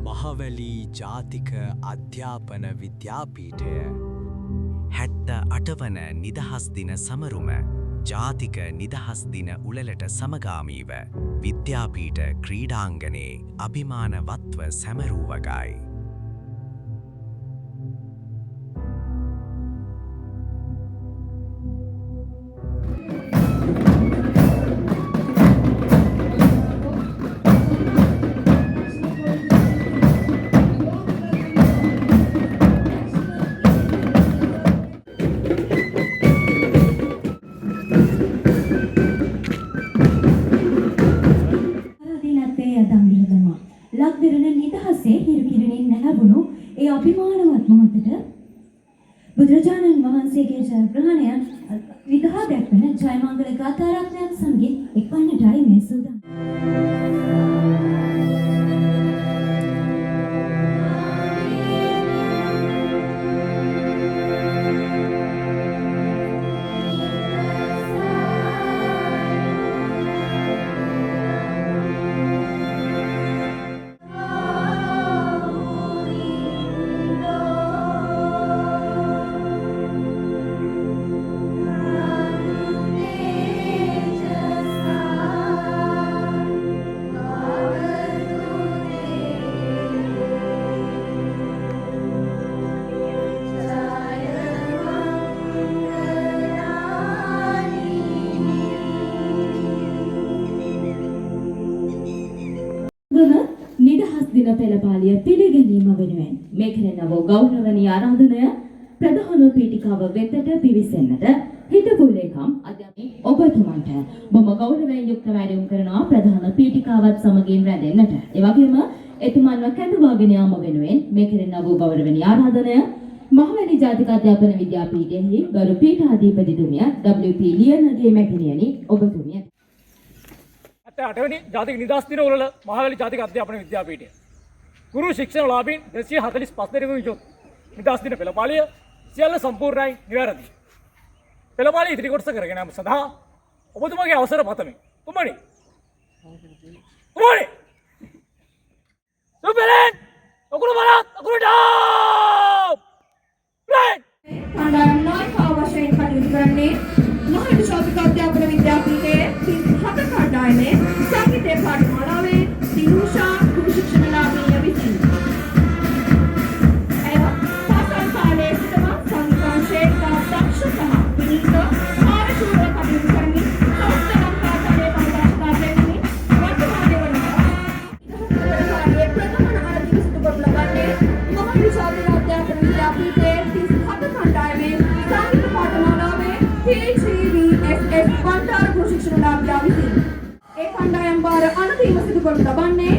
මහවැලි ජාතික අධ්‍යාපන විද්‍යාපීඨය 78 වන නිදහස් දින සමරුම ජාතික නිදහස් දින උළෙලට සමගාමීව විද්‍යාපීඨ ක්‍රීඩාංගණයේ අභිමානවත්ව සැමරූ වගයි. ලක්දිරණ නිදහසේ හිරුකිරණින් නැහැවුණු ඒ අභිමානවත් මොහොතට බුදුරජාණන් වහන්සේගේ ජයග්‍රහණයන් විදහා දැක්වන ජයමංගල ගාථා රත්නයන් සමගින් එක්වන්නටයි මේ සූදානම්. නිදහස් දින පෙළපාලිය පිළිගැනීම වෙනුවෙන් මේ කෙරෙන වූ ගෞරවනීය ආරාධනය ප්‍රධාන පීඨිකාව වෙතට පිවිසෙන්නට හිටපු ලේකම් අධ්‍යාපනයේ ඔබතුමන්ට බොහොම ගෞරවයෙන් යුක්ත වැඩම කරනවා ප්‍රධාන පීඨිකාවත් සමගින් රැඳෙන්නට. ඒ වගේම එතුමන්ව කැඳවාගෙන යාම වෙනුවෙන් මේ කෙරෙන වූ ගෞරවනීය ආරාධනය මහවැලි ජාතික අධ්‍යාපන විද්‍යාපීඨයෙහි ගරු පීඨාධිපතිතුමිය WP ලියනගේ මැතිණියනි ඔබතුමිය 8වෙනි ජාතික නිදහස් දින උළෙල මහවැලි ජාතික අධ්‍යාපන විද්‍යාපීඨය ගුරු ශික්ෂණ ලාභීන් 245 දෙනෙකුන් යුත් නිදහස් දින පෙළපාලිය සියල්ල සම්පූර්ණයි නිවැරදි. පෙළපාලිය ඉදිරි කොටස කරගෙන යාම සඳහා ඔබතුමාගේ අවසර පතමි. කුමණි. සුපෙලෙන් ඔකුරු බලත් ඔකුරු ඩාප්. ප්ලේ. ආනන්දයි අවශ්‍යයෙන් කටයුතු කරන්නේ මහවැලි ජාතික අධ්‍යාපන විද්‍යාපීඨයේ 37 කණ්ඩායමේ සංගීත පාඨමාලාවේ දිනුෂා ගුරු ශික්ෂණ ලාභීය විසින් පාසල් කාලයේ සිටම සංගීතාංශයේ දක්ෂ සහ විනීත ආරෂුර කටයුතු කරමින් සෞඛ්‍ය ලංකාවේ පරිදර්ශකත්වයෙන් වර්තමානයේ වනවා. ඉහත ප්‍රධාන අරමුණු සිදු කරන ලබන්නේ මහවැලි ජාතික අධ්‍යාපන විද්‍යාපීඨයේ 37 කණ්ඩායමේ සංගීත පාඨමාලාවේ PGVSS වන්තාර ගුරු ශික්ෂණ ලාභීය විසින් ඒ කණ්ඩායම් බාර අනදීම සිදු කරනු ලබන්නේ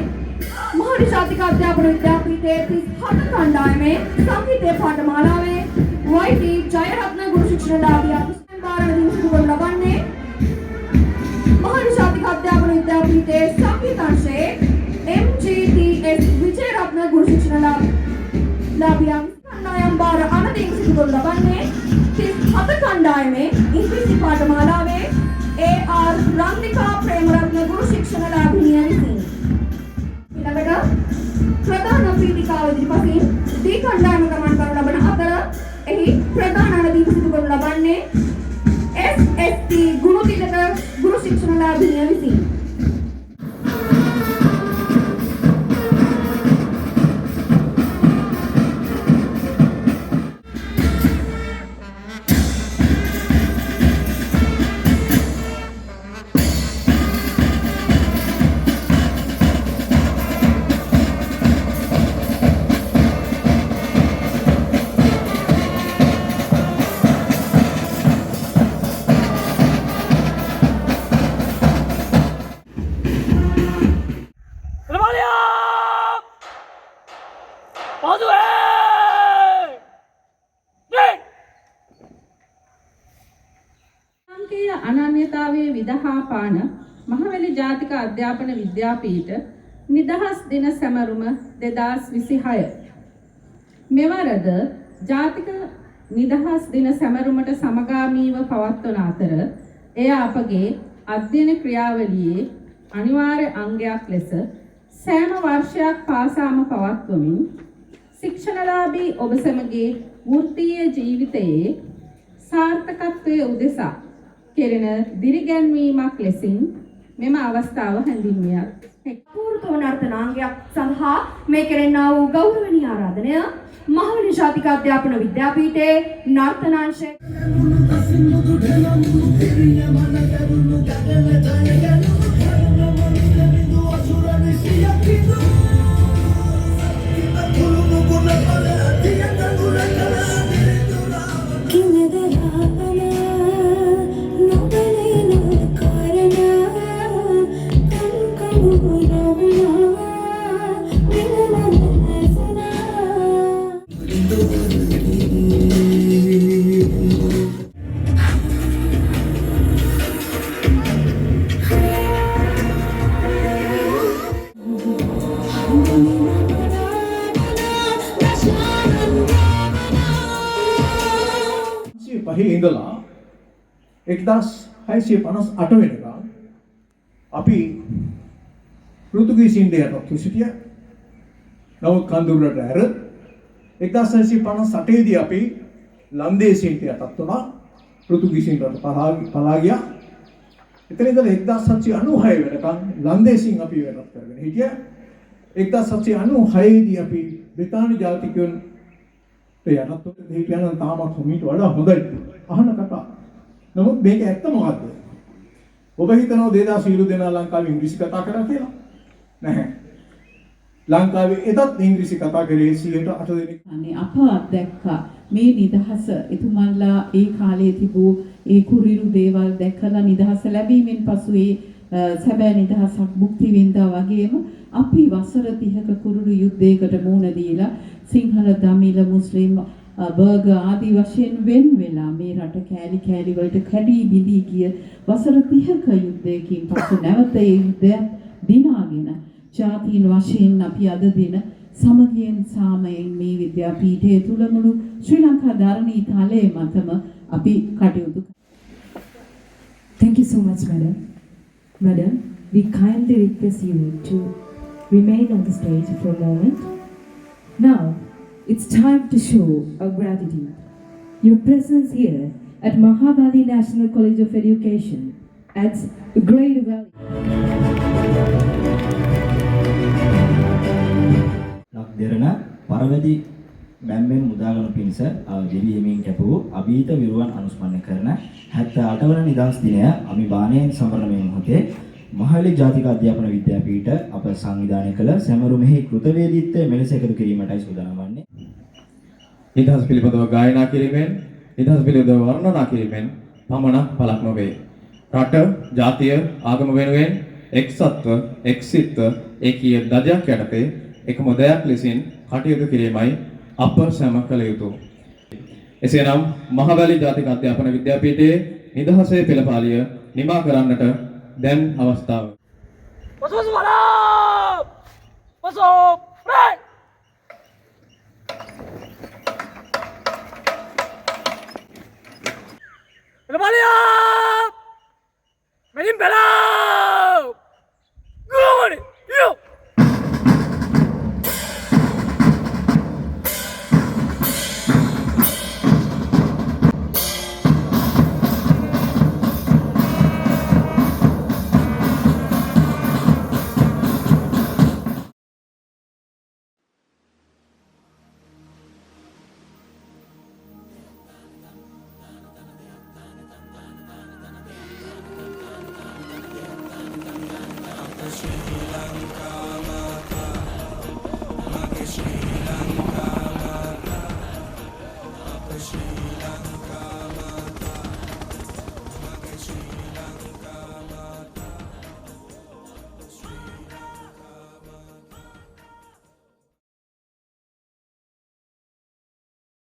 මහවැලි ජාතික අධ්‍යාපන විද්‍යාපීඨයේ 37 කණ්ඩායමේ සංගීත පාඨමාලාවේ YT ජයරත්න ගුරු ශික්ෂණ ලාභීය විසින් බාර අනදීම සිදු කරනු ලබන්නේ මහවැලි ජාතික අධ්‍යාපන විද්‍යාපීඨයේ සංගීතාංශයේ MGTS විජයරත්න ගුරු ශික්ෂණ ලාභීය කණ්ඩායම් බාර අනදීම සිදු කරනු ලබන්නේ 37 කණ්ඩායමේ ඉංග්‍රීසි පාඨමාලාවේ AR රන්දිකා ප්‍රේමරත්න ගුරු ශික්ෂණ ලාභිනිය විසින් ඊළඟට ප්‍රධාන පීඨිකාව ඉදිරිපසින් දී කණ්ඩායම ගමන් කරනු ලබන අතර එහි ප්‍රධාන අනදීම සිදු කරනු ලබන්නේ SST ගුණතිලක ගුරු ශික්ෂණ ලාභිනිය විසින් අනන්‍යතාවයේ විදහා පාන මහවැලි ජාතික අධ්‍යාපන විද්‍යාපීඨ නිදහස් දින සැමරුම 2026 මෙවරද ජාතික නිදහස් දින සැමරුමට සමගාමීව පවත්වන අතර එය අපගේ අධ්‍යයන ක්‍රියාවලියේ අනිවාර්ය අංගයක් ලෙස සෑම වර්ෂයක් පාසාම පවත්වමින් ශික්ෂණලාභී ඔබ සැමගේ වෘත්තීය ජීවිතයේ සාර්ථකත්වයේ උදෙසා කෙරෙන දිරිගැන්වීමක් ලෙසින් මෙම අවස්ථාව හැඳින්වියත් පූර්ව නර්තනාංගයක් සඳහා මේ කෙරෙන්නා වූ ගෞරවනීය ආරාධනය මහවැලි ජාතික අධ්‍යාපන විද්‍යාපීඨයේ නර්තනාංශය පහේ ඉඳලා 1658 වෙනකම් අපි පෘතුගීසින් දෙයට සිටියා. නමුත් කඳුරට ඇර 1658 දී අපි ලන්දේසින්ට යටත් වුණා. පෘතුගීසින් රට පලා ගියා. එතන ඉඳලා 1796 වෙනකම් ලන්දේසින් අපි වෙනත් කරගෙන හිටියා. 1796 දී අපි බ්‍රිතාන්‍ය ජාතිකයන් යටත් හිටියනම් තාමත් හොමීට වඩා හොඳයි අහන කතා. නමුත් මේක ඇත්ත මොකද්ද? ඔබ හිතනවා 2000 දෙනා ලංකාවේ ඉංග්‍රීසි කතා කරා කියලා? නැහැ. ලංකාවේ එදත් ඉංග්‍රීසි කතා කරේ 108 දෙනෙක්. අනේ අප අත්දැක්කා මේ නිදහස එතුමන්ලා ඒ කාලේ තිබූ ඒ කුරිරු දේවල් දැකලා නිදහස ලැබීමෙන් පසු ඒ සැබෑ නිදහසක් භුක්ති විඳා වගේම අපි වසර 30ක කුරුරු යුද්ධයකට මුහුණ දීලා සිංහල දමිළ මුස්ලිම් බර්ග ආදී වශයෙන් වෙන් වෙලා මේ රට කෑලි කෑලි වලට කැඩී බිඳී ගිය වසර 30ක යුද්ධයකින් පසු නැවත ඒ යුද්ධය දිනාගෙන ජාතීන් වශයෙන් අපි අද දින සමගියෙන් සාමයෙන් මේ විද්‍යාපීඨයේ තුල මුළු ශ්‍රී ලංකා ධාරණී තලයේ මතම අපි කටයුතු. Thank you so much, madam. Madam, we kindly request you to remain on the stage for a moment. Now, it's time to show our gratitude. Your presence here at Mahabali National College of Education adds a great value. ලක්දෙරණ පරවැදි බැම්මෙන් මුදාගනු පිණිස දෙවි හිමින් කැපවූ අභීත විරුවන් අනුස්මරණය කරන 78 වන නිදහස් දිනය අමිබාණයෙන් සමරන මේ මොහොතේ මහවැලි ජාතික අධ්‍යාපන විද්‍යාපීඨ අප සංවිධානය කළ සැමරුමෙහි කෘතවේදීත්වය මෙලෙස එකතු කිරීමටයි සූදානම් වන්නේ. නිදහස් පිළිබඳව ගායනා කිරීමෙන්, නිදහස් පිළිබඳව වර්ණනා කිරීමෙන් පමණක් පළක් නොවේ. රට, ජාතිය, ආගම වෙනුවෙන් එක්සත්ව, එක්සිත්ව, ඒකීය දඩයක් යටතේ එකම දයක් ලෙසින් කටයුතු කිරීමයි අප සැම කළ යුතු. එසේනම් මහවැලි ජාතික අධ්‍යාපන විද්‍යාපීඨයේ නිදහසේ පෙළපාලිය නිමා කරන්නට දැන් අවස්ථාව. Pelapalia! Menin belau! Gumani! Yo! Sri Lanka